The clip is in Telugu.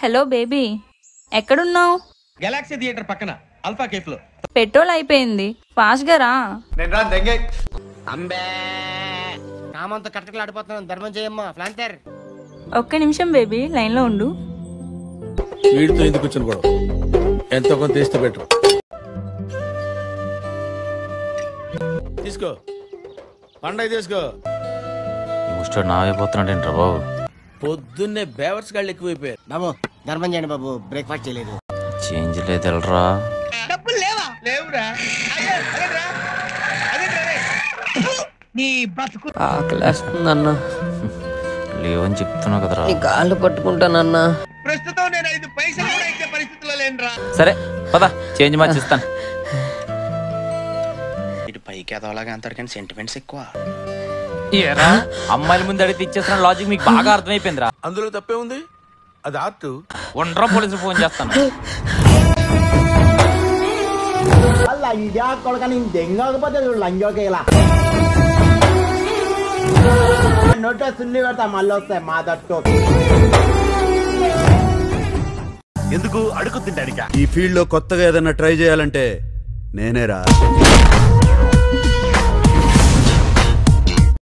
హలో బేబీ, ఎక్కడున్నావు? గెలాక్సీ థియేటర్ పక్కన అల్ఫా కేఫ్ లో. పెట్రోల్ అయిపోయింది, ఫాస్ట్ గా రా. కామంతో కట్టకలాడిపోతున్నాను, ధర్మం చేయమ్మా ఫ్లాంతర్. ఒక్క నిమిషం బేబీ, లైన్ లో ఉండు. వీడితో ఎందుకు వచ్చిన గొడవ? ఎంతో కొంత తీస్తే బెటర్. తీసుకో, పండగ తీసుకో. ముస్టో నావైపోతున్నాడేంట్రా బాబు. పొద్దున్నే బేవర్స్ గాళ్ళు ఎక్కువైపోయారు. బాబు ధర్మం చేయండి బాబు, బ్రేక్ఫాస్ట్ చేయలేదు. చేంజ్ లేదెల్రా. డబ్బులు లేవా? లేవురా. ఆకలేస్తుందన్న. లేవని చెప్తున్నా కదరా. కాళ్ళు పట్టుకుంటానన్నా. ప్రస్తుతం నేను 5 పైసలు కూడా ఇచ్చే పరిస్థితిలో లేనురా. సరే పద, చేంజ్ మార్చిస్తాను. ఇటు పైకి ఎదవలాగా అంటారు కానీ సెంటిమెంట్స్ ఎక్కువ. అమ్మాయిల ముందు అడిగితే ఇచ్చేస్తున్న లాజిక్ మీకు బాగా అర్థమైపోయిందిరా. అందులో తప్పే ఉంది, అది ఆర్ట్. ఒండ్రా పోలీసులు ఫోన్ చేస్తాను. ఎందుకు అడుగు తింటానికా? ఈ ఫీల్డ్ లో కొత్తగా ఏదైనా ట్రై చేయాలంటే నేనేరా.